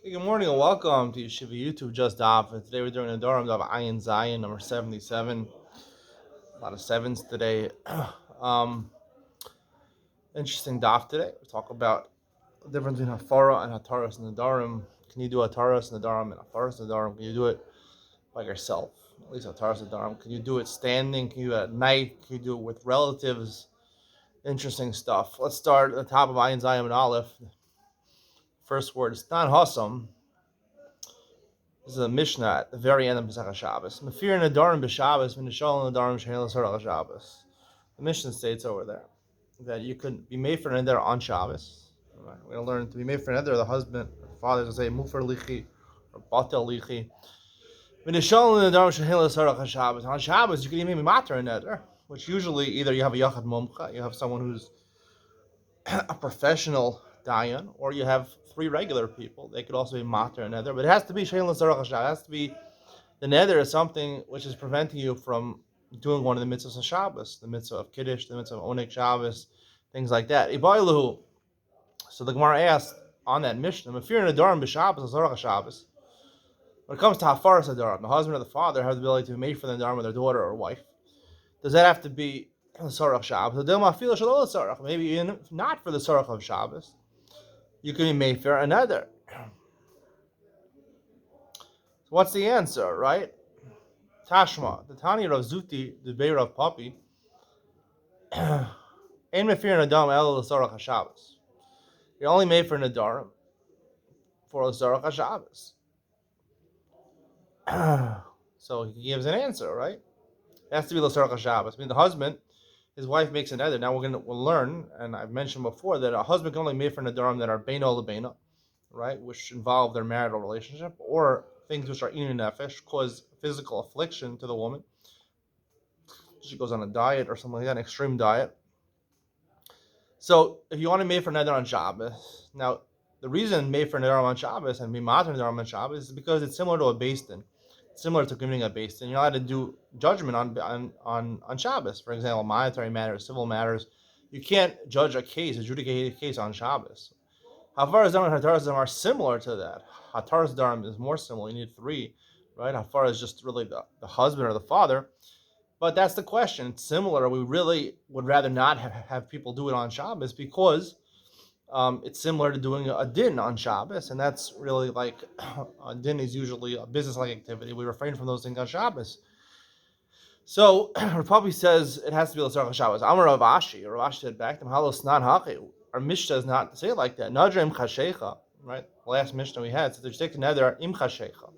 Hey, good morning and welcome to Yeshiva YouTube Just Daf. Today we're doing a Durham of Ayin Zion number 77. A lot of sevens today. um, Interesting Daf today. We talk about the difference between Hafara and Hataras and the Durham. Can you do Hataras and the Durham and Hafaras and the Durham? Can you do it by yourself? At least Hataras and the Durham. Can you do it standing? Can you do it at night? Can you do it with relatives? Interesting stuff. Let's start at the top of Ayin Zion and Aleph. First word is Tan Hasam. This is a Mishnah at the very end of Pesach Shabbos. Mefir Nedarim b'Shabbos, v'nishal Nedarim she'el l'sar Shabbos. The Mishnah states over there that you could be made for Neder on Shabbos. Right? We're going to learn to be made for Neder. The husband, or the father, will say Mufer lichi or Batel lichi. V'nishal Nedarim she'el l'sar Shabbos. On Shabbos, you can even be mater a Neder, which usually either you have a Yachad Mumcha, you have someone who's a professional dayan, or you have three regular people. They could also be mater and nether, but it has to be shein l'sarach hashabbos. It has to be the nether is something which is preventing you from doing one of the mitzvahs of Shabbos, the mitzvah of Kiddush, the mitzvah of Onek Shabbos, things like that. So the Gemara asked on that Mishnah, Mefir Nedarim b'Shabbos l'sarach Shabbos. When it comes to Hafaras Nedarim, the husband or the father have the ability to be made for the Nedarim with their daughter or wife. Does that have to be Sarach Shabbos? Maybe even not for the Sarach of Shabbos. You can be made for another. So what's the answer, right? Tashma, the Tani Rav Zuti, the Beir of Papi, Ein Mefir Nadam El Sarach HaShabbos. You're only made for Nadarim for the Sarach HaShabbos. So he gives an answer, right? It has to be the Sarach HaShabbos. I mean, the husband, his wife makes an nether. Now we'll learn, and I've mentioned before, that a husband can only make for Nadarim that are Beino Lebeina, right, which involve their marital relationship, or things which are Inu Nefesh, cause physical affliction to the woman. She goes on a diet or something like that, an extreme diet. So if you want to make for Neder on Shabbos, now the reason made for Neder on Shabbos and be Matar Neder on Shabbos is because it's similar to a Beis Din. Similar to committing a Beis Din. You're allowed to do judgment on Shabbos. For example, monetary matters, civil matters. You can't judge a case, adjudicate a case on Shabbos. Hafaras Darim and Hataras Darim are similar to that. Hataras Darim is more similar. You need three, right? Hafar is just really the husband or the father. But that's the question. It's similar. We really would rather not have people do it on Shabbos because it's similar to doing a din on Shabbos, and that's really like a din is usually a business-like activity. We refrain from those things on Shabbos. So Rav says it has to be l'sarach Shabbos. Amar Rav Ashi said back to him, "Halos not haki." Our Mishnah is not to say it like that. Nadra im chashecha, right? The last Mishnah we had said, "You take the nether im chashecha."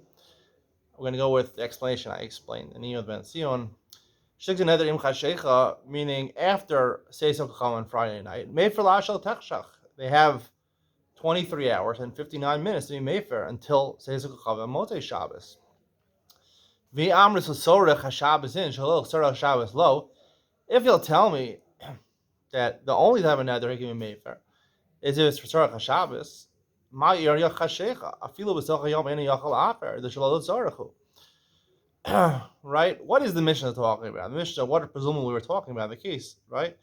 We're going to go with the explanation I explained in Iyod Ben Sion. Shtik the nether im chashecha, meaning after Seisok Chacham on Friday night. Made for lashal techshach. They have 23 hours and 59 minutes to be made for until Seisok Chacham on Motzei Shabbos. V'amris l'sorech haShabbos in shalol sorech Shabbos lo. If you'll tell me that the only time of nether he can be made for is if it's for sorech haShabbos, ma yiriyach chashecha afilu b'soch yom eni yachal afer the shalol tzorechu. Right? What is the Mishnah talking about? The Mishnah, what presumably we're talking about, the case, right?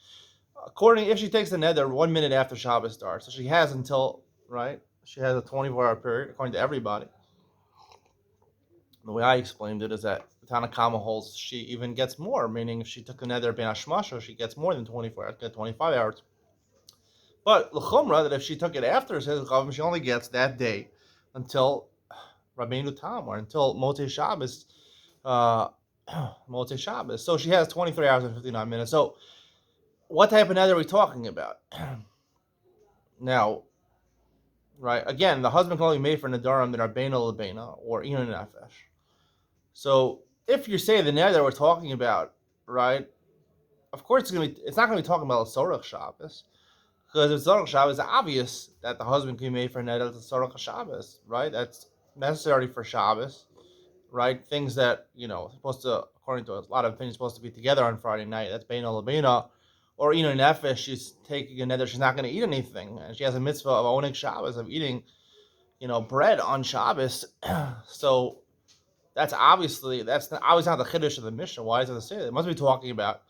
According, if she takes the nether 1 minute after Shabbos starts, so she has until, right? She has a 24-hour period, according to everybody. The way I explained it is that the Tanakama holds she even gets more, meaning if she took the nether ben hashmasha, she gets more than 24 hours, get 25 hours. But l'chumra, that if she took it after Seisok, she only gets that day until Rabbeinu Tam, or until Motzei Shabbos. Motzei Shabbos. So she has 23 hours and 59 minutes. So what type of nether are we talking about? Now, right, again, the husband can only be made for Nedarim that are Beina Lebeina or Inu Nefesh. So if you say the nether we're talking about, right, of course it's not going to be talking about a Sorach Shabbos, because if it's Sorach Shabbos, it's obvious that the husband can be made for nether that's a Sorach Shabbos, right? That's necessary for Shabbos. Right, things that supposed to, according to a lot of opinions, supposed to be together on Friday night. That's Beina Lebeina, or Inu Nefesh. She's taking a nether. She's not going to eat anything, and she has a mitzvah of Onek Shabbos of eating, bread on Shabbos. So that's obviously not the chiddush of the Mishnah. Why does it say that? It must be talking about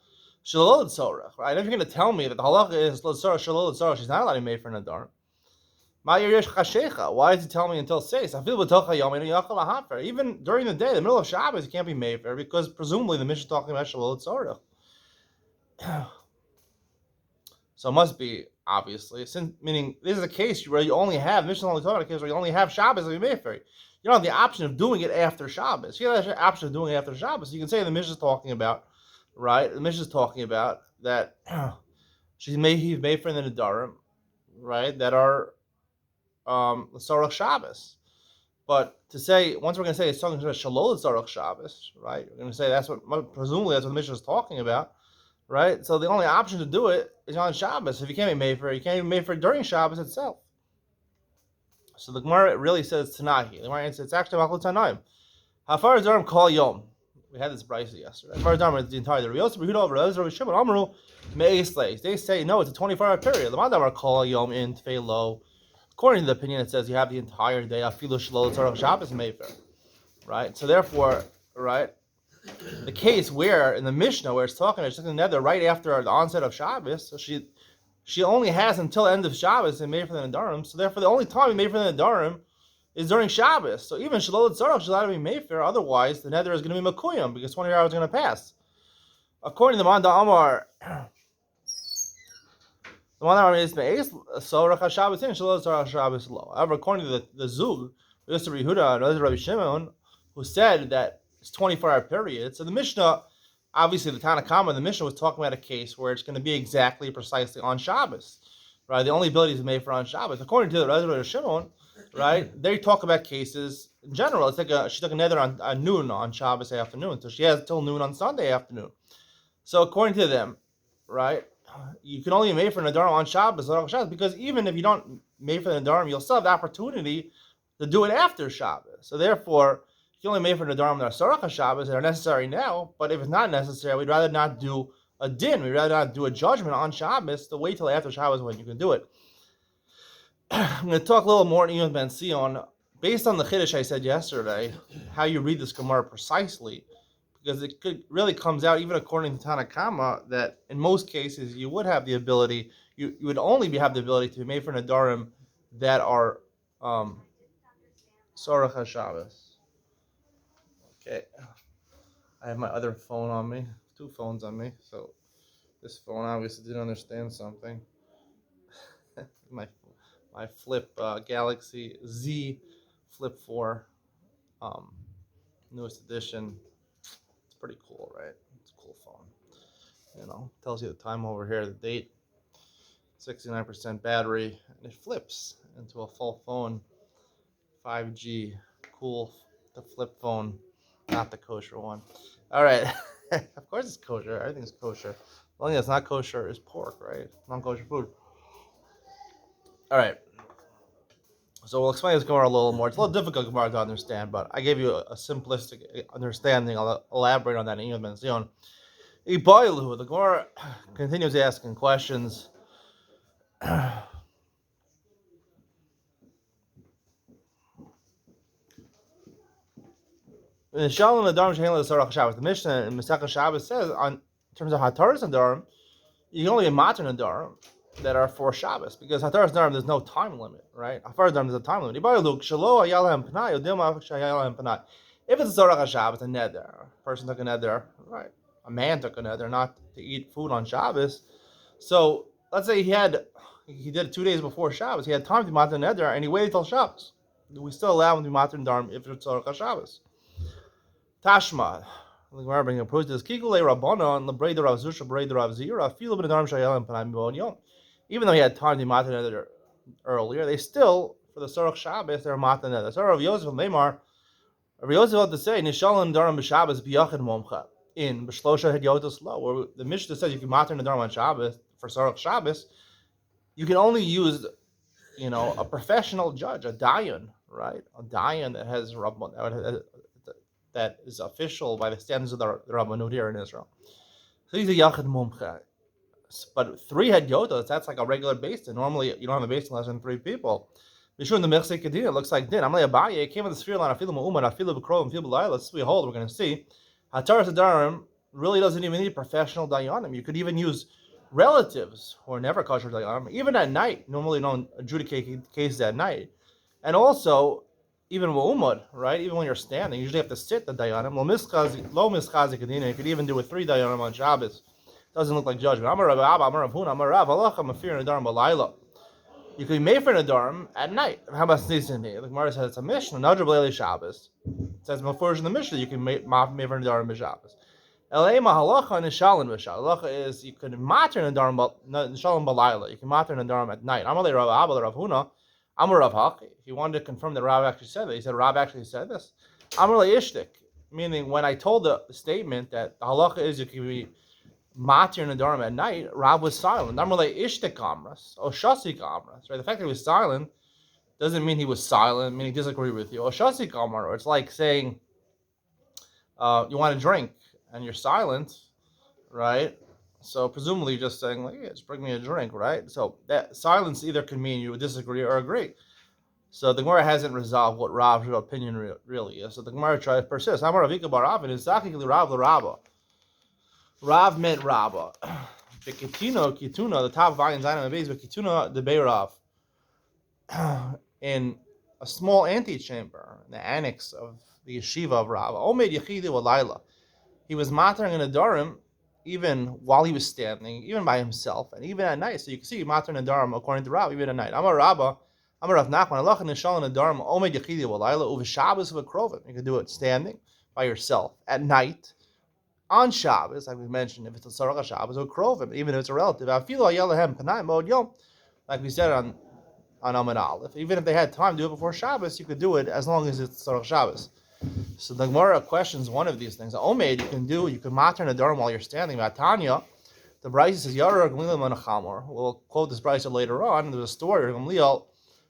Shalol Tzorach, right? If you're going to tell me that the halacha is Shalol Tzorach, she's not allowed to be made for Nadar. Why is he telling me until 6? I feel even during the day, the middle of Shabbos, it can't be Mayfair because presumably the Mishnah is talking about Shalol Tzorach. So it must be, obviously, meaning this is a case where you only have, Mishnah only talking about a case where you only have Shabbos and Mayfair. You don't have the option of doing it after Shabbos. You have the option of doing it after Shabbos. You can say the Mishnah is talking about, right? The Mishnah is talking about that he's made for the Nedarim, right? That are Tzorach Shabbos. But to say, once we're going to say it's talking about Shalol Tzorach Shabbos, right? We're going to say presumably that's what the Mishnah is talking about, right? So the only option to do it is on Shabbos. If you can't be made for it, you can't even made for it during Shabbos itself. So the Gemara really says Tanahi. The Gemara answers it's actually Machlut Tanaim. How far is Durham call Yom? We had this brisa yesterday. How far is Durham is the entire day. Yosef Yehuda over Rabbi Shimon Amru Me'esleis. They say no, it's a 24-hour period. The Madamar call Yom in Tefelo. According to the opinion, it says you have the entire day. Afilu Shalol Tzorach Shabbos Mayfair, right? So therefore, right, the case where in the Mishnah where it's talking about she's nether right after the onset of Shabbos, so she only has until the end of Shabbos and made for the Nedarim. So therefore, the only time we made for the Nedarim is during Shabbos. So even Shalol Tzorach she's allowed to be Mayfair. Otherwise, the nether is going to be Makuyim because 20 hours is going to pass. According to the Manda Amar, the Manda is Tzorach Shabbos in Shalol Tzorach Shabbos low. However, according to the Zug, Yosef Yehuda and Rabbi Shimon, who said that it's 24-hour period. So the Mishnah, obviously the Tanna Kama, the Mishnah was talking about a case where it's going to be exactly, precisely on Shabbos, right? The only ability is made for on Shabbos. According to the Rabbi Shimon, right, they talk about cases in general. It's like she took a nether on noon on Shabbos afternoon, so she has till noon on Sunday afternoon. So according to them, right, you can only make for Nedarim on Shabbos because even if you don't make for the Nedarim, you'll still have the opportunity to do it after Shabbos. So therefore, you only made for Nedarim that are Tzorach Shabbos that are necessary now, but if it's not necessary, we'd rather not do a din. We'd rather not do a judgment on Shabbos to wait till after Shabbos when you can do it. I'm going to talk a little more in Iyun Ben Sion based on the Chiddush I said yesterday, how you read this Gemara precisely, because it really comes out, even according to Tanna Kama, that in most cases you would have the ability, you would only have the ability to be made for Nedarim that are Tzorach Shabbos. Okay, I have my other phone on me, 2 phones on me, so this phone obviously didn't understand something. my Flip Galaxy Z Flip 4, newest edition. It's pretty cool, right? It's a cool phone. Tells you the time over here, the date, 69% battery, and it flips into a full phone, 5G, cool, the flip phone. Not the kosher one. All right. Of course it's kosher. Everything's kosher. The only thing that's not kosher is pork, right? Non-kosher food. All right. So we'll explain this Gemara a little more. It's a little difficult Gemara to understand, but I gave you a simplistic understanding. I'll elaborate on that in Iyun Ben Sion. The Gemara continues asking questions. The Mishnah in Masechah Shabbos says, in terms of Hataras Nedarim, you can only get Matar Nedarim that are for Shabbos, because Hataras Nedarim there's no time limit, right? Hataras Nedarim there's a time limit. If it's a Tzorach Shabbos, a neder, a person took a neder, right? A man took a neder not to eat food on Shabbos. So let's say he did it 2 days before Shabbos. He had time to be Matar Neder, and he waited till Shabbos. Do we still allow him to be Matar Nedarim if it's Tzorach Shabbos? Tashma. The Gemara brings a proof to this. Kikule Rabbana and Lebrei Rav Zusha, Lebrei Rav Zira, Filu Ben Nedarim Shayalim Panayim B'on Yom. Even though he had time to be Matar Neder earlier, they still, for the Tzorach Shabbos, they're Matar Neder. So Rav Yosef and Leimar, Rav Yosef had to say, Nishalim Nedarim B'Shabbos B'Yachid Momcha in B'Shlosha Hedyotos Lo, where the Mishnah says you can Matar Nedarim on Shabbos for Tzorach Shabbos. You can only use, a professional judge, a dayan, right? A dayan that has that is official by the standards of the Rabbanut here in Israel. So he's a Yachid Mumcha. But 3 Hedyotos, that's like a regular beis din. Normally, you don't have a beis din less than 3 people. Mishum the Mechse Kedin, it looks like din. Amalei Abaye, it came with the sphere line, Afilu Ma'umad, Afilu B'Krov, Afilu B'Layla. Let's we hold, we're going to see. Hataras Nedarim really doesn't even need professional dayanim. You could even use relatives who are never kosher dayanim, even at night, normally don't adjudicate cases at night, and also even umad, right? Even when you're standing, you usually have to sit the dayanim. Lo mischazik adina. You could even do with 3 dayanim on Shabbos. Doesn't look like judgment. Amar Rav Abba, Amar Rav Huna, Amar Rav Halacha mafir nedarim b'layla. You can be made for nedarim at night. How about sneezing? The Gemara says it's a mishnah. Nadra b'leili Shabbos. It says before in the mishnah you can make for nedarim b'Shabbos. Elema halacha nishalin b'Shabbos. Halacha is you can matter nedarim nishalin b'layla. You can matter nedarim at night. Amar Rav Abba, Rav Huna, Amar Rav Haki. He wanted to confirm that Rav actually said that. He said Rav actually said this. Amar Ishtik, meaning when I told the statement that the halacha is you can be matir nedarim at night, Rav was silent. Normally ishtik amras or shasik amras. Right? The fact that he was silent doesn't mean he was silent. Meaning he disagreed with you. Or shasik amar, or it's like saying you want a drink and you're silent, right? So presumably you're just saying like, yeah, just bring me a drink, right? So that silence either can mean you disagree or agree. So the Gemara hasn't resolved what Rav's opinion really is. So the Gemara tries to persist. Amar Ravika bar Rav is zakikli Rav l'Rabba. Rav meant Rabba. Bekitino, Kituna, the top of Ayin Zayin Beis, Bekituna, the Beirav. In a small antechamber, in the annex of the yeshiva of Rabba. Omed Yechidi Walayla. He was matering in Nedarim even while he was standing, even by himself, and even at night. So you can see matering in Nedarim according to Rabba, even at night. Amar Rabba, Amar Rav Nachman, Allah Nishal in Nedarim, Omed Yechidi Walayla, Uve Shabbos V'Krovim. You can do it standing by yourself at night. On Shabbos, like we mentioned, if it's a Sarach Shabbos or Krovim, even if it's a relative, like we said on Amud Aleph, even if they had time to do it before Shabbos, you could do it as long as it's Sarach Shabbos. So the Gemara questions one of these things. Omed, you can matter nedarim while you're standing. Tanya, the Brisa says, Yara Gamliel Manachamor. We'll quote this Brisa later on. There's a story where Gamliel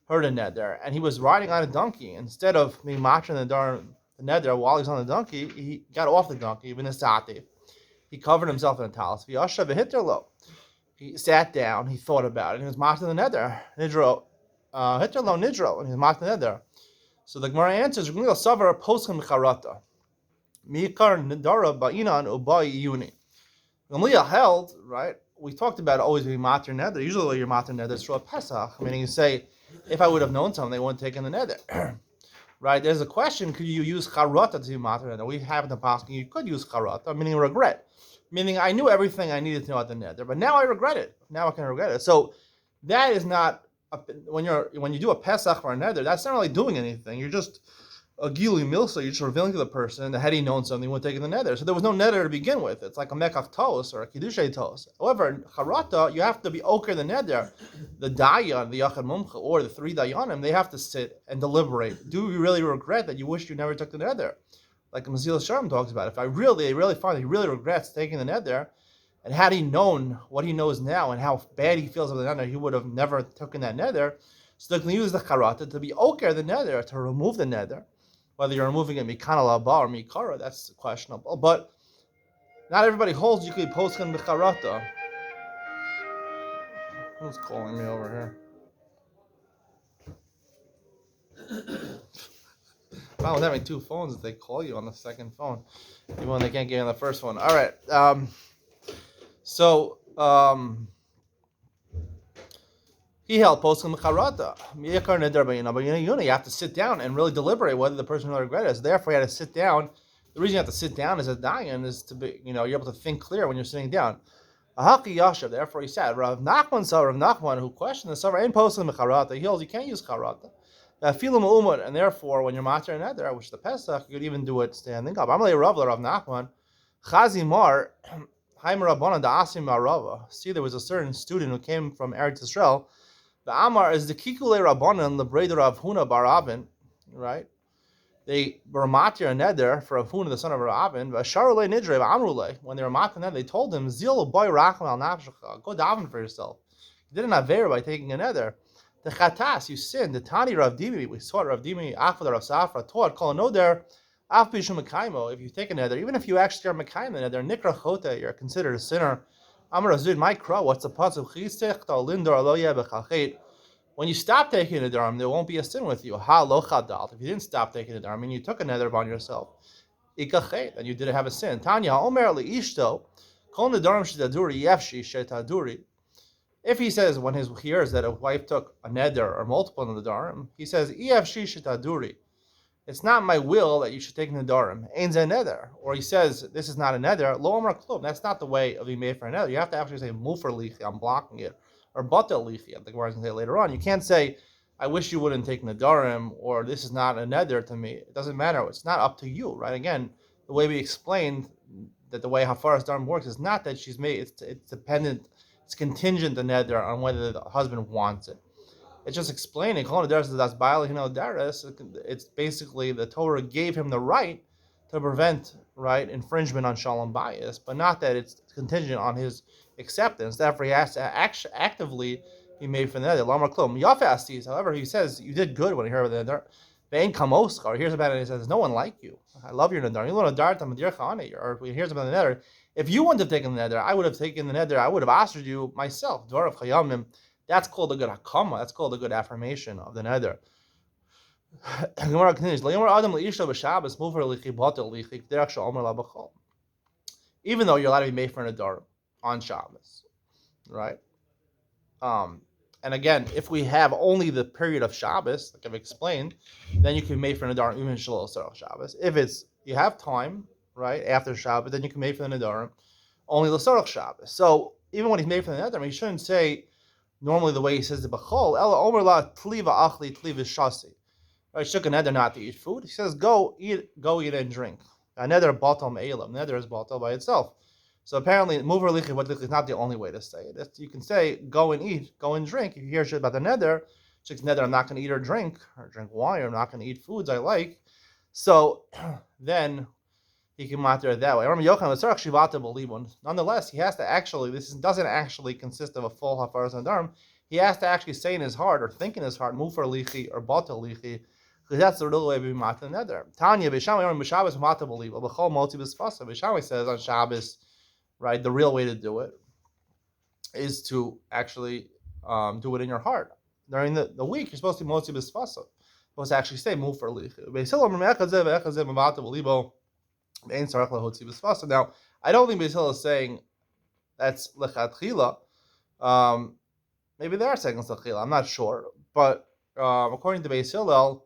heard a neder, and he was riding on a donkey. Instead of being matter nedarim, the neder, while he's on the donkey, he got off the donkey, even a sativ. He covered himself in a talis. He sat down, he thought about it, and he was master the neder. Nidro, hitterlo nidro, and he was master the neder. So the Gemara answers, Gamliel savar poskim charata. Mikar nidara ba'inan ubai yuni. Gamliel held, right? We talked about always being master neder. Usually your master neder is for a Pesach, meaning you say, if I would have known something, they wouldn't take in the neder. Right, there's a question, could you use charata to do matter neder? We have in the past, you could use charata, meaning regret. Meaning I knew everything I needed to know at the neder, but now I regret it. Now I can regret it. So that is not, when you do a Pesach or a neder, that's not really doing anything. You're just a gili milsa, you're just revealing to the person that had he known something, he would take in the neder. So there was no neder to begin with. It's like a mekach tos or a kiddushay tos. However, in charata, you have to be oker the neder. The dayan, the yachad mumcha, or the 3 dayanim, they have to sit and deliberate. Do you really regret that you wish you never took the neder? Like Mazil Sharm talks about, if I really find that he really regrets taking the neder, and had he known what he knows now and how bad he feels about the neder, he would have never taken that neder. So they can use the charata to be oker the neder, to remove the neder. Whether you're removing it mikana laba or mikara, that's questionable. But not everybody holds you could post him b'charata. Who's calling me over here? Wow, with having 2 phones, they call you on the second phone, even when they can't get on the first one. All right. He held poskim charata. You have to sit down and really deliberate whether the person really regretted it. So therefore, you had to sit down. The reason you have to sit down as a dayan is to be, you're able to think clear when you're sitting down. Ahaki yashav. Therefore, he said, Rav Nachman, who questioned the Sarah, ain't poskim charata. He holds you can't use charata. And therefore, when you're mater and neder, which the Pesach, you could even do it standing up. Amalei Rav Nachman, Chazimar, Haimer Rabbanan Da'asim Marava. See, there was a certain student who came from Eretz Yisrael. The Amar is the Kikule Rabbanan, the brother of Huna bar Avin, right? They were matir and neder for Huna, the son of Avin. Vasharule Nidre Amrule. When they were matir and neder, they told him, Zil boy racham al nafshecha. Go daven for yourself. You didn't have aver by taking a neder. The chatas, you sinned. The Tani Rav Dimi, we saw Rav Dimi, Afad Rav Safra, taught, call a noder, Af Bishum Mekaimo. If you take a neder, even if you actually are Mekaim the neder, Nikra Chote, you're considered a sinner. Amar Azud, my crow, what's the pasuk? Chisech tal lindor lo yeh b'chalchet. When you stop taking a neder, there won't be a sin with you. Ha lo chadalt. If you didn't stop taking a neder, you took a neder upon yourself. Ikachet, and you didn't have a sin. Tanya, Omer li ishto, Kol nedarim shetaduri yefshi shetaduri. If he says when he hears that a wife took a neder or multiple nedarim, he says yefshi shetaduri. It's not my will that you should take nedarim. Ein ze neder. Or he says this is not a neder. Lo amar klum. That's not the way of being made for a neder. You have to actually say mufer lichi. I'm blocking it, or batel lichi. I think we're going to say later on. You can't say I wish you wouldn't take nedarim, or this is not a neder to me. It doesn't matter. It's not up to you, right? Again, the way we explained that the way hafaras darim works is not that she's made. It's dependent. It's contingent on neder on whether the husband wants it. It's just explaining. It's basically the Torah gave him the right to prevent infringement on shalom bayis, but not that it's contingent on his acceptance. Therefore, he has to actively be made for the neder. Lamar klum yafastis. However, he says you did good when he heard the neder. Vein kamoskar. He hears about it and he says, "No one like you. I love your neder. You want to dart on or he hears about the neder. If you wouldn't have taken the neder, I would have taken the neder. I would have asked you myself. Dvar of chayamim." That's called a good hakama. That's called a good affirmation of the neder. Gemara continues. Even though you're allowed to be made for an neder on Shabbos, right? And again, if we have only the period of Shabbos, like I've explained, then you can make for an neder even shalom Shabbos. If it's you have time, right after Shabbos, then you can make for the neder only l'sorach Shabbos. So even when he's made for the neder, he shouldn't say. Normally, the way he says the b'chol, ela omer la tliva achli tliva shasi. Right, shook a neder not to eat food. He says, go eat and drink. A neder batal me'elam. Neder is batal by itself. So apparently, mover lichi what lichi is not the only way to say it. You can say, go and eat, go and drink. If you hear shit about the neder, shik's neder, I'm not going to eat or drink wine, or I'm not going to eat foods I like. So then he can matter it that way. Nonetheless, he has to actually, this doesn't actually consist of a full hafaras nedarim. He has to actually say in his heart, or think in his heart, mufer lichi or batel lichi, because that's the real way of being matter neder. Tanya, B'Shammai matter believe, B'chol motzi b'sfasa. B'Shammai says on Shabbos, right, the real way to do it is to actually do it in your heart. During the week, you're supposed to be motzi b'sfasa. You're supposed to actually say mufer lichi. Now, I don't think Beis Hillel is saying that's lechatchila. Maybe they are saying it's lechatchila. I'm not sure, but according to Beis Hillel,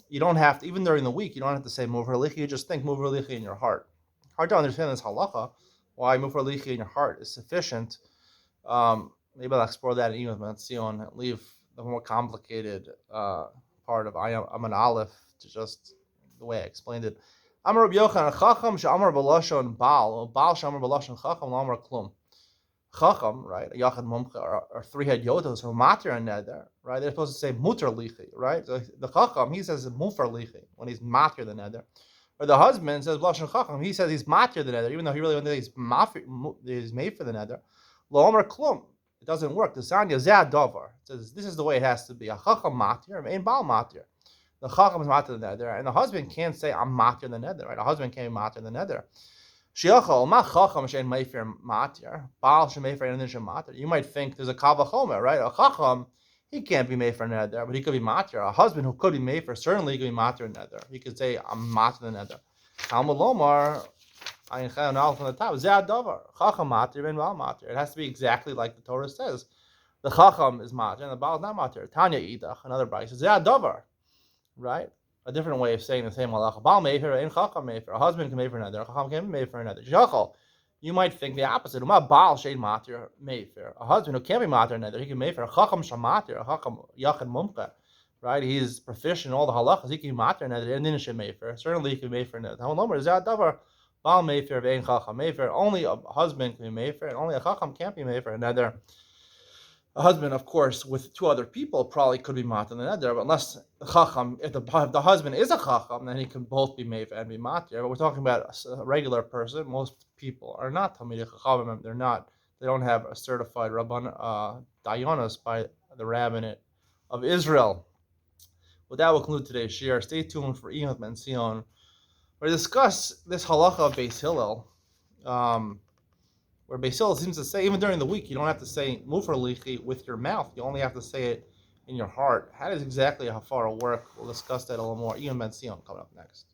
you don't have to, even during the week, you don't have to say muver lichi. You just think muver lichi in your heart. Hard to understand this halacha. Why muver lichi in your heart is sufficient. Maybe I'll explore that in Yom Tzion and leave the more complicated part of Aman Aleph to just the way I explained it. Amar Rabbi Yochanan, Chacham she'amar b'lashon Baal she'amar b'lashon Chacham l'amar klum. Chacham, right, Yachad Mumcha, or three-head yotos, or matir and neder, right? They're supposed to say mutar lichi, right? So the Chacham, he says mufar lichi when he's matir the neder. Or the husband says b'lashon Chacham, he says he's matir the neder, even though he really he's made for the neder. L'amar klum. It doesn't work. The Sanya zeh davar. It says this is the way it has to be. A Chacham matir, and Baal matir. The Chacham is matir the neder, and the husband can't say I'm matir the neder, right? A husband can't be matir the neder. Shiachol ma Chacham shein meifir matir, Baal shein meifir and shein matir. You might think there's a kavachomer, right? A Chacham, he can't be meifir neder, but he could be matir. A husband who could be meifir, certainly he could be matir neder. He could say I'm matir the neder. Talmud lomar ayin chayon al from the top. Zeh davar Chacham matir and Baal matir. It has to be exactly like the Torah says. The Chacham is matir and the Baal is not matir. Tanya idach, another brayso says zeh davar. Right? A different way of saying the same halacha. Baal meifir and Chacham meifir. A husband can meifir another. A Chacham can meifir another. Shachal. You might think the opposite. Uma Baal shein matir meifir. A husband who can't be matir another, he can meifir. A Chacham shamatir. A Chacham yachad mumcha. Right? He's proficient in all the halachas. He can be matir another and then she meifir. Certainly he can meifir another. How lomer is that davar? Baal meifir vein Chacham meifir. Only a husband can be meifir, and only a Chacham can't be meifir another. A husband, of course, with two other people probably could be matir the neder, but unless the Chacham, if the husband is a Chacham, then he can both be meifir and be matir. But we're talking about a regular person. Most people are not Talmidei Chachamim. They're not. They don't have a certified Rabban Dayanos by the rabbinate of Israel. With that, we'll conclude today's shir. Stay tuned for Iyot Ben Sion, where we discuss this halacha of Beis Hillel. Where Beis Hillel seems to say, even during the week, you don't have to say mufer lichi with your mouth. You only have to say it in your heart. How does exactly hafara work? We'll discuss that a little more. Iyot Ben Sion coming up next.